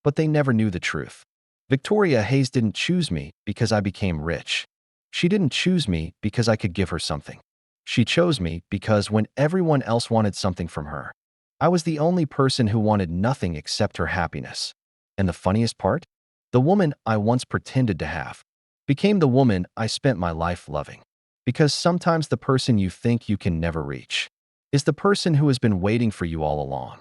But they never knew the truth. Victoria Hayes didn't choose me because I became rich. She didn't choose me because I could give her something. She chose me because when everyone else wanted something from her, I was the only person who wanted nothing except her happiness. And the funniest part? The woman I once pretended to have became the woman I spent my life loving. Because sometimes the person you think you can never reach is the person who has been waiting for you all along.